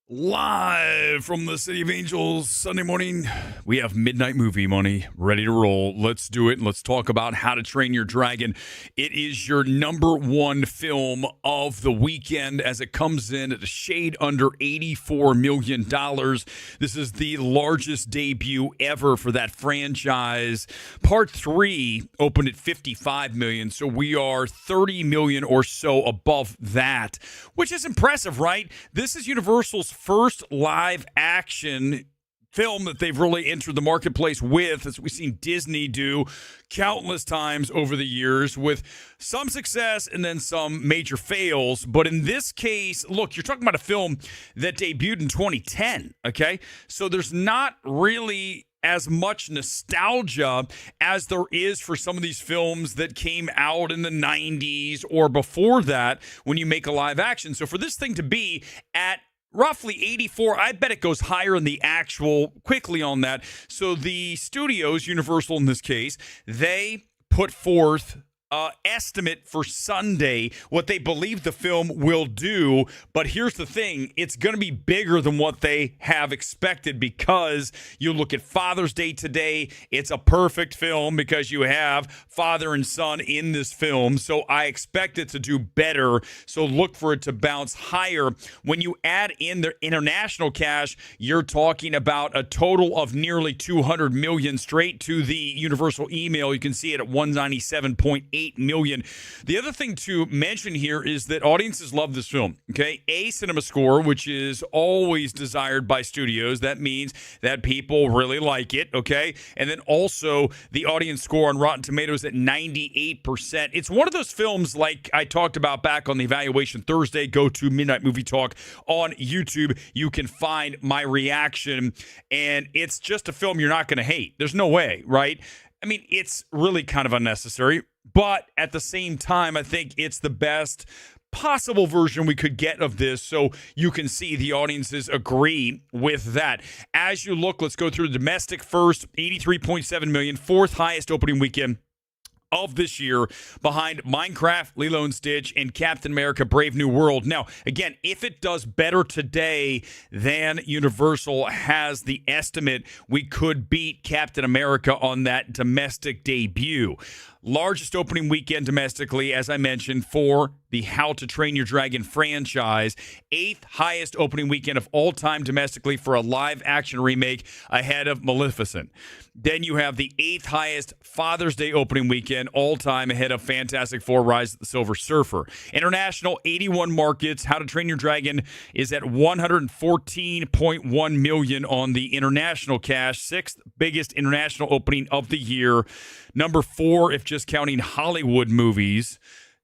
Live from the City of Angels Sunday morning, we have Midnight Movie Money ready to roll. Let's do it. Let's talk about How to Train Your Dragon. It is your number one film of the weekend as it comes in at a shade under $84 million. This is the largest debut ever for that franchise. Part 3 opened at $55 million, so we are $30 million or so above that, which is impressive, right? This is Universal's first live action film that they've really entered the marketplace with, as we've seen Disney do countless times over the years, with some success and then some major fails. But in this case, look, you're talking about a film that debuted in 2010, okay? So there's not really as much nostalgia as there is for some of these films that came out in the 90s or before that when you make a live action. So for this thing to be at roughly 84, I bet it goes higher in the actual, quickly on that. So the studios, Universal in this case, they put forth estimate for Sunday, what they believe the film will do. But here's the thing, it's going to be bigger than what they have expected, because you look at Father's Day today, it's a perfect film because you have father and son in this film. So I expect it to do better. So look for it to bounce higher. When you add in the international cash, you're talking about a total of nearly 200 million straight to the Universal email. You can see it at 197.8 million. The other thing to mention here is that audiences love this film. Okay, A cinema score, which is always desired by studios. That means that people really like it. Okay, and then also the audience score on Rotten Tomatoes at 98%. It's one of those films like I talked about back on the Evaluation Thursday. Go to Midnight Movie Talk on YouTube. You can find my reaction, and it's just a film you're not going to hate. There's no way, right? I mean, it's really kind of unnecessary, but at the same time, I think it's the best possible version we could get of this, so you can see the audiences agree with that. As you look, let's go through the domestic first. 83.7 million, fourth highest opening weekend of this year, behind Minecraft, Lilo and Stitch, and Captain America Brave New World. Now, again, if it does better today than Universal has the estimate, we could beat Captain America on that domestic debut. Largest opening weekend domestically, as I mentioned, for the How to Train Your Dragon franchise. Eighth highest opening weekend of all time domestically for a live action remake, ahead of Maleficent. Then you have the eighth highest Father's Day opening weekend all time, ahead of Fantastic Four: Rise of the Silver Surfer. International, 81 markets. How to Train Your Dragon is at 114.1 million on the international cash. Sixth biggest international opening of the year. Number 4, if just counting Hollywood movies.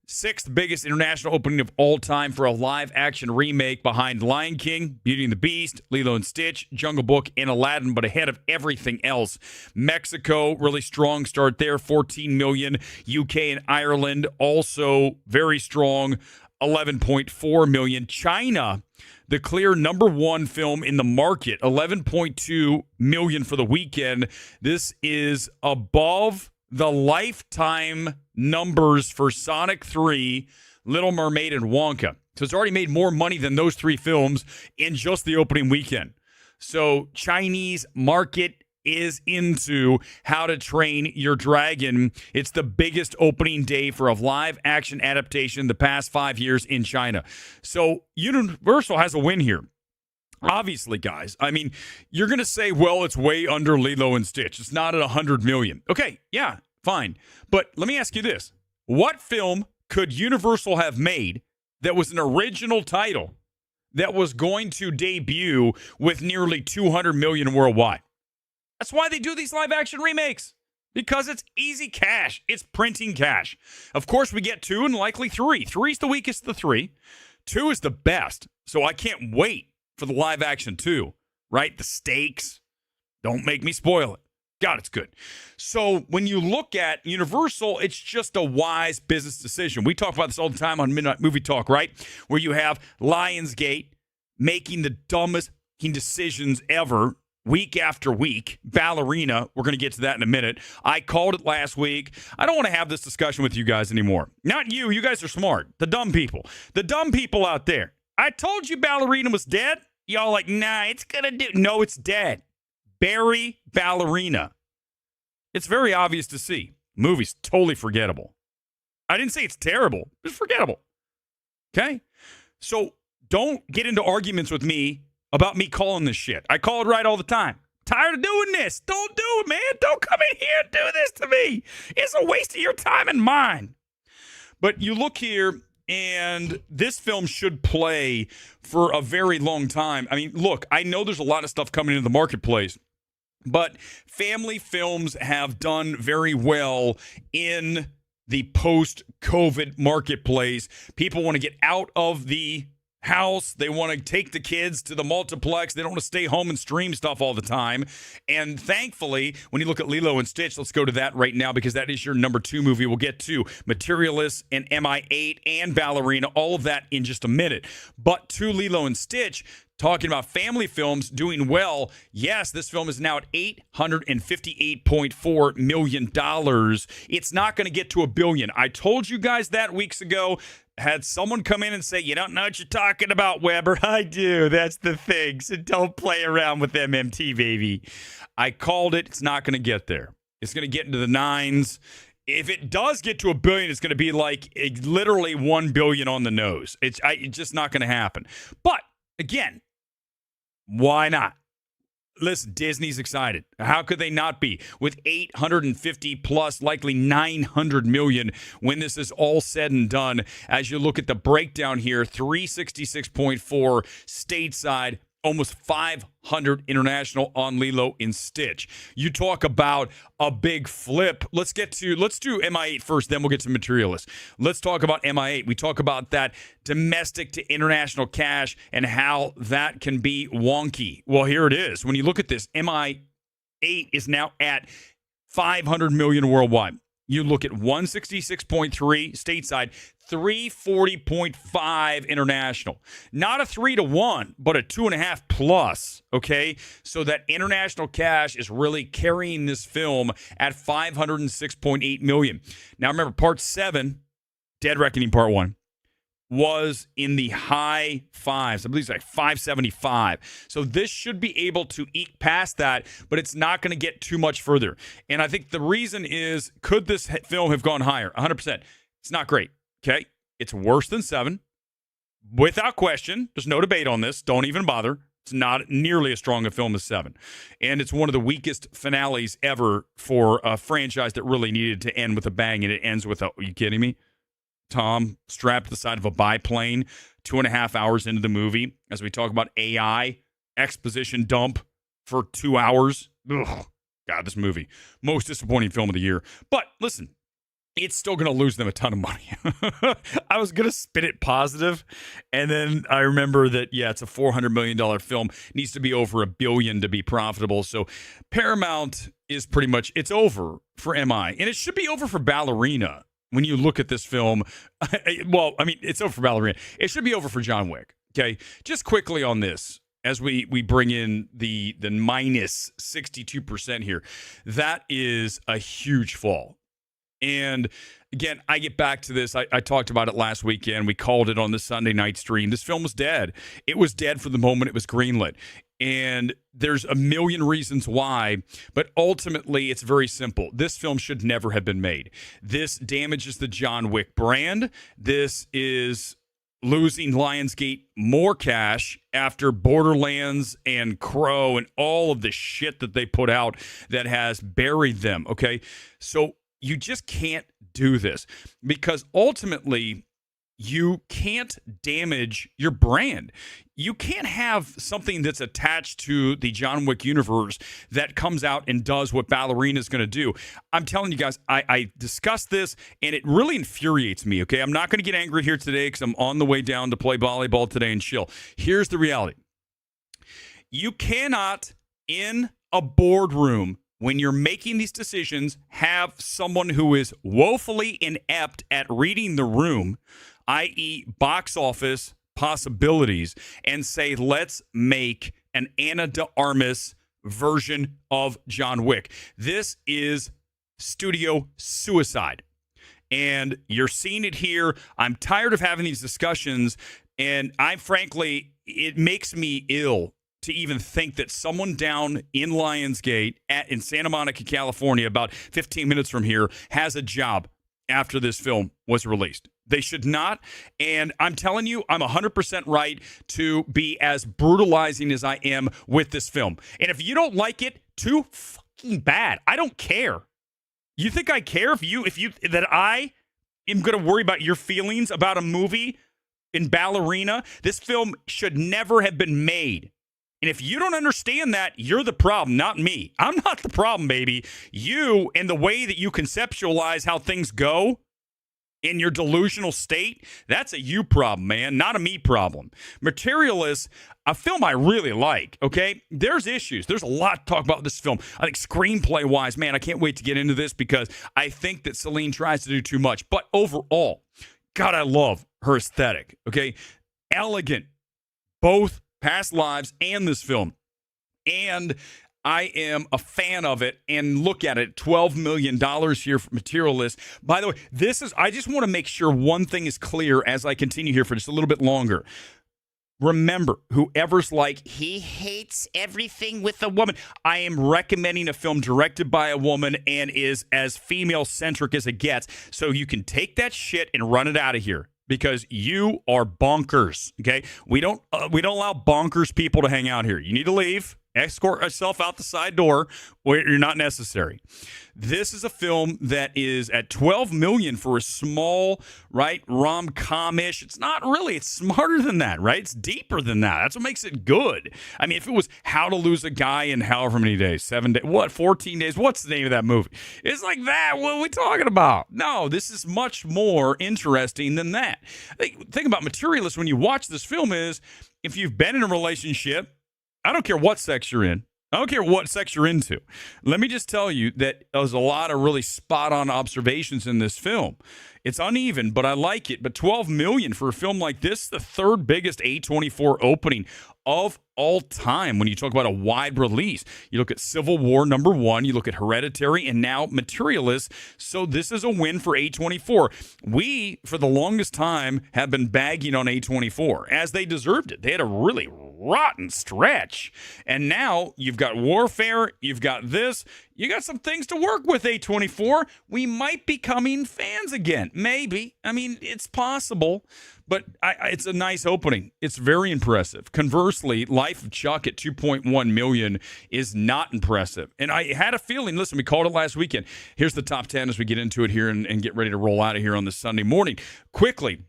Sixth biggest international opening of all time for a live action remake, behind Lion King, Beauty and the Beast, Lilo and Stitch, Jungle Book, and Aladdin, but ahead of everything else. Mexico, really strong start there, 14 million. UK and Ireland, also very strong, 11.4 million. China, the clear number one film in the market, 11.2 million for the weekend. This is above the lifetime numbers for Sonic 3, Little Mermaid, and Wonka. So it's already made more money than those 3 films in just the opening weekend. So Chinese market is into How to Train Your Dragon. It's the biggest opening day for a live action adaptation the past 5 years in China. So Universal has a win here. Obviously, guys, I mean, you're going to say, well, it's way under Lilo and Stitch. It's not at 100 million. Okay, yeah, fine. But let me ask you this. What film could Universal have made that was an original title that was going to debut with nearly 200 million worldwide? That's why they do these live action remakes, because it's easy cash. It's printing cash. Of course, we get 2 and likely 3. 3's the weakest of the 3. 2 is the best. So I can't wait for the live action 2, right? The stakes. Don't make me spoil it. God, it's good. So when you look at Universal, it's just a wise business decision. We talk about this all the time on Midnight Movie Talk, right? Where you have Lionsgate making the dumbest decisions ever week after week. Ballerina, we're going to get to that in a minute. I called it last week. I don't want to have this discussion with you guys anymore. Not you. You guys are smart. The dumb people. The dumb people out there. I told you Ballerina was dead. Y'all like, nah, it's going to do. No, it's dead. Bury Ballerina. It's very obvious to see. Movie's totally forgettable. I didn't say it's terrible. It's forgettable. Okay? So don't get into arguments with me about me calling this shit. I call it right all the time. Tired of doing this. Don't do it, man. Don't come in here and do this to me. It's a waste of your time and mine. But you look here, and this film should play for a very long time. I mean, look, I know there's a lot of stuff coming into the marketplace, but family films have done very well in the post-COVID marketplace. People want to get out of the house. They want to take the kids to the multiplex. They don't want to stay home and stream stuff all the time. And thankfully, when you look at Lilo and Stitch, let's go to that right now because that is your number 2 movie. We'll get to Materialists and MI8 and Ballerina, all of that in just a minute. But to Lilo and Stitch, talking about family films doing well, yes, this film is now at $858.4 million. It's not going to get to $1 billion. I told you guys that weeks ago. Had someone come in and say, you don't know what you're talking about, Weber. I do. That's the thing. So don't play around with MMT, baby. I called it. It's not going to get there. It's going to get into the 9s. If it does get to $1 billion, it's going to be like literally $1 billion on the nose. It's just not going to happen. But again, why not? Listen, Disney's excited. How could they not be? With 850 plus, likely 900 million when this is all said and done. As you look at the breakdown here, 366.4 stateside, almost 500 international on Lilo and Stitch. You talk about a big flip. Let's do MI8 first, then we'll get to Materialists. Let's talk about MI8. We talk about that domestic to international cash and how that can be wonky. Well, here it is. When you look at this, MI8 is now at 500 million worldwide. You look at 166.3 stateside, 340.5 international. Not a 3-to-1, but a 2.5 plus, okay? So that international cash is really carrying this film at 506.8 million. Now remember, Part 7, Dead Reckoning Part 1, was in the high fives. I believe it's like 575. So this should be able to eke past that, but it's not going to get too much further. And I think the reason is, could this film have gone higher? 100%. It's not great, okay? It's worse than 7. Without question. There's no debate on this. Don't even bother. It's not nearly as strong a film as 7. And it's one of the weakest finales ever for a franchise that really needed to end with a bang, and it ends with a, are you kidding me? Tom strapped to the side of a biplane 2.5 hours into the movie as we talk about AI exposition dump for 2 hours. Ugh. God, this movie. Most disappointing film of the year. But listen, it's still going to lose them a ton of money. I was going to spin it positive, and then I remember that, yeah, it's a $400 million film. It needs to be over $1 billion to be profitable. So Paramount is pretty much, it's over for MI. And it should be over for Ballerina. When you look at this film, well, I mean, it's over for Ballerina. It should be over for John Wick, okay? Just quickly on this, as we bring in the minus 62% here, that is a huge fall. And again, I get back to this. I talked about it last weekend. We called it on the Sunday night stream. This film was dead. It was dead for the moment it was greenlit. And there's a million reasons why, but ultimately it's very simple. This film should never have been made. This damages the John Wick brand. This is losing Lionsgate more cash after Borderlands and Crow and all of the shit that they put out that has buried them, okay? So you just can't do this because ultimately you can't damage your brand. You can't have something that's attached to the John Wick universe that comes out and does what Ballerina is going to do. I'm telling you guys, I discussed this, and it really infuriates me, okay? I'm not going to get angry here today because I'm on the way down to play volleyball today and chill. Here's the reality. You cannot, in a boardroom, when you're making these decisions, have someone who is woefully inept at reading the room, i.e. box office possibilities, and say, let's make an Ana de Armas version of John Wick. This is studio suicide. And you're seeing it here. I'm tired of having these discussions, and I frankly it makes me ill to even think that someone down in Lionsgate in Santa Monica, California, about 15 minutes from here, has a job after this film was released. They should not. And I'm telling you, I'm 100% right to be as brutalizing as I am with this film. And if you don't like it, too fucking bad. I don't care. You think I care that I am going to worry about your feelings about a movie in Ballerina? This film should never have been made. And if you don't understand that, you're the problem, not me. I'm not the problem, baby. You and the way that you conceptualize how things go in your delusional state, that's a you problem, man, not a me problem. Materialists, a film I really like, okay? There's issues. There's a lot to talk about this film. I think screenplay-wise, man, I can't wait to get into this because I think that Celine tries to do too much. But overall, God, I love her aesthetic, okay? Elegant, both past lives and this film. And I am a fan of it. And look at it, $12 million here for Materialists. By the way, I just want to make sure one thing is clear as I continue here for just a little bit longer. Remember, whoever's like, he hates everything with a woman. I am recommending a film directed by a woman and is as female-centric as it gets. So you can take that shit and run it out of here. Because you are bonkers, okay? We don't allow bonkers people to hang out here. You need to leave. Escort yourself out the side door where you're not necessary. This is a film that is at $12 million for a small, right, rom-com-ish. It's not really. It's smarter than that, right? It's deeper than that. That's what makes it good. I mean, if it was How to Lose a Guy in however many days, 7 days, 14 days, what's the name of that movie? It's like that. What are we talking about? No, this is much more interesting than that. The thing about Materialists when you watch this film is if you've been in a relationship, I don't care what sex you're in. I don't care what sex you're into. Let me just tell you that there's a lot of really spot-on observations in this film. It's uneven, but I like it. But $12 million for a film like this, the third biggest A24 opening of all time when you talk about a wide release. You look at Civil War #1, you look at Hereditary, and now Materialists. So this is a win for A24. We, for the longest time, have been bagging on A24, as they deserved it. They had a really rotten stretch. And now you've got Warfare, you've got this, you got some things to work with, A24. We might be becoming fans again. Maybe. I mean, it's possible. But it's a nice opening. It's very impressive. Conversely, Life of Chuck at $2.1 million is not impressive. And I had a feeling, listen, we called it last weekend. Here's the top 10 as we get into it here and get ready to roll out of here on this Sunday morning. Quickly,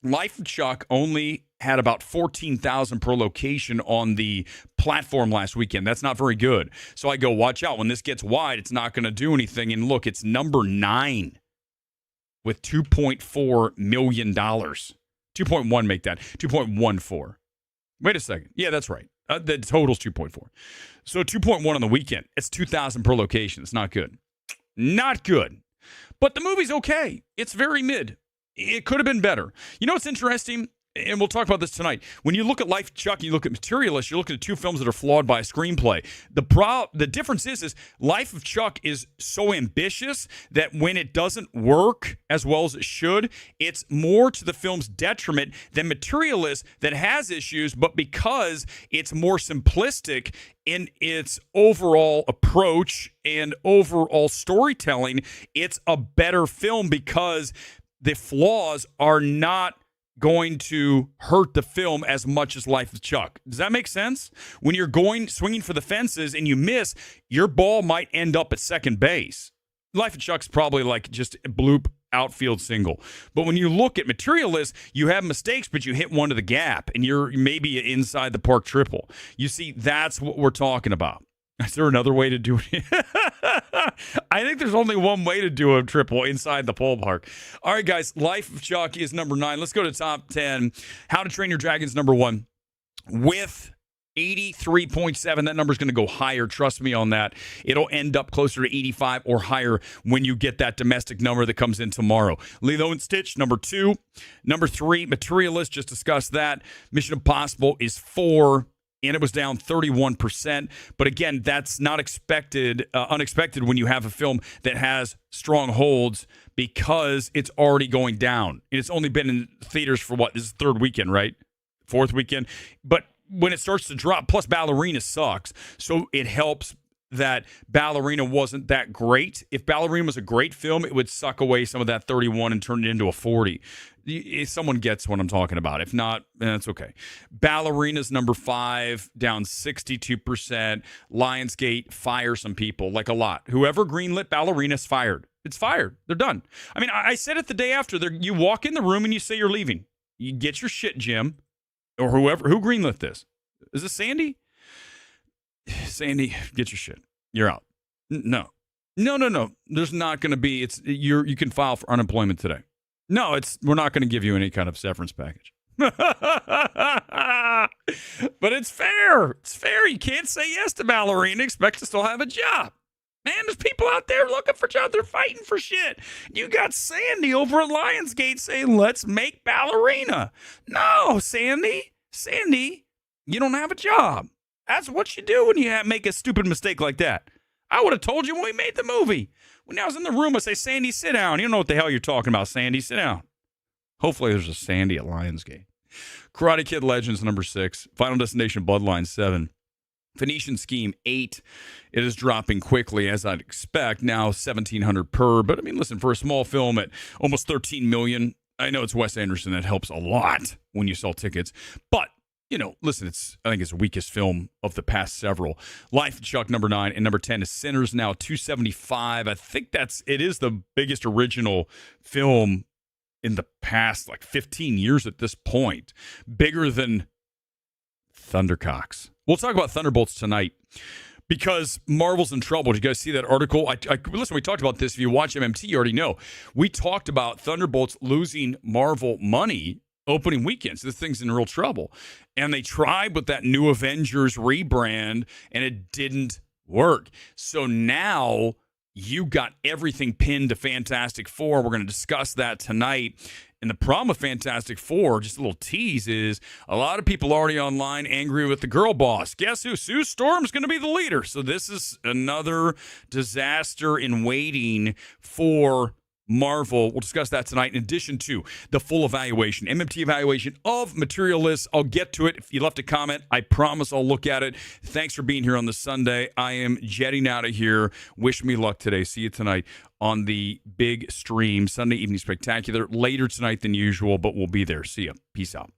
Life of Chuck only had about 14,000 per location on the platform last weekend. That's not very good. So I go, watch out. When this gets wide, it's not going to do anything. And look, it's number 9 with $2.4 million. 2.1 make that. 2.14. Wait a second. Yeah, that's right. The total's 2.4. So 2.1 on the weekend. It's 2,000 per location. It's not good. Not good. But the movie's okay. It's very mid. It could have been better. You know what's interesting? And we'll talk about this tonight. When you look at Life of Chuck and you look at Materialists, you're looking at two films that are flawed by a screenplay. The difference is Life of Chuck is so ambitious that when it doesn't work as well as it should, it's more to the film's detriment than Materialists that has issues, but because it's more simplistic in its overall approach and overall storytelling, it's a better film because the flaws are not going to hurt the film as much as Life of Chuck. Does that make sense? When you're swinging for the fences and you miss, your ball might end up at second base. Life of Chuck's probably like just a bloop outfield single. But when you look at Materialists, you have mistakes, but you hit one to the gap and you're maybe inside the park triple. You see, that's what we're talking about. Is there another way to do it? I think there's only one way to do a triple inside the ballpark. All right, guys. Life of Chuck is number 9. Let's go to top 10. How to Train Your Dragon's number 1 with 83.7. That number's going to go higher. Trust me on that. It'll end up closer to 85 or higher when you get that domestic number that comes in tomorrow. Lilo and Stitch, number 2. Number 3, Materialist. Just discussed that. Mission Impossible is 4. And it was down 31%. But again, that's not unexpected when you have a film that has strong holds because it's already going down. And it's only been in theaters for what? This is the third weekend, right? fourth weekend. But when it starts to drop, plus Ballerina sucks, so it helps that Ballerina wasn't that great. If Ballerina was a great film, it would suck away some of that 31 and turn it into a 40. If someone gets what I'm talking about. If not, that's okay. Ballerina's number 5, down 62%. Lionsgate, fire some people, like a lot. Whoever greenlit Ballerina's fired. It's fired. They're done. I mean, I said it the day after. You walk in the room and you say you're leaving. You get your shit, Jim, or whoever. Who greenlit this? Is this Sandy? Sandy, get your shit. You're out. No. There's not going to be. You can file for unemployment today. No, we're not going to give you any kind of severance package. But it's fair. It's fair. You can't say yes to Ballerina, expect to still have a job. Man, there's people out there looking for jobs. They're fighting for shit. You got Sandy over at Lionsgate saying, let's make Ballerina. No, Sandy, you don't have a job. That's what you do when you make a stupid mistake like that. I would have told you when we made the movie. When I was in the room, I say, Sandy, sit down. You don't know what the hell you're talking about, Sandy. Sit down. Hopefully there's a Sandy at Lionsgate. Karate Kid Legends, number 6. Final Destination Bloodline, 7. Phoenician Scheme, 8. It is dropping quickly, as I'd expect. Now $1,700 per. But, I mean, listen, for a small film at almost $13 million, I know it's Wes Anderson. That helps a lot when you sell tickets. But, listen, I think it's the weakest film of the past several. Life of Chuck, number 9, and number 10 is Sinners, now $275. I think it is the biggest original film in the past, 15 years at this point. Bigger than Thundercocks. We'll talk about Thunderbolts tonight because Marvel's in trouble. Did you guys see that article? Listen, we talked about this. If you watch MMT, you already know. We talked about Thunderbolts losing Marvel money opening weekends. This thing's in real trouble. And they tried with that new Avengers rebrand, and it didn't work. So now you got everything pinned to Fantastic Four. We're going to discuss that tonight. And the problem with Fantastic Four, just a little tease, is a lot of people already online angry with the girl boss. Guess who? Sue Storm's going to be the leader. So this is another disaster in waiting for Marvel. We'll discuss that tonight, in addition to the full evaluation, MMT evaluation of Materialists. I'll get to it. If you left a comment, I promise I'll look at it. Thanks for being here on this Sunday. I am jetting out of here. Wish me luck today. See you tonight on the big stream, Sunday Evening Spectacular. Later tonight than usual, but we'll be there. See ya. Peace out.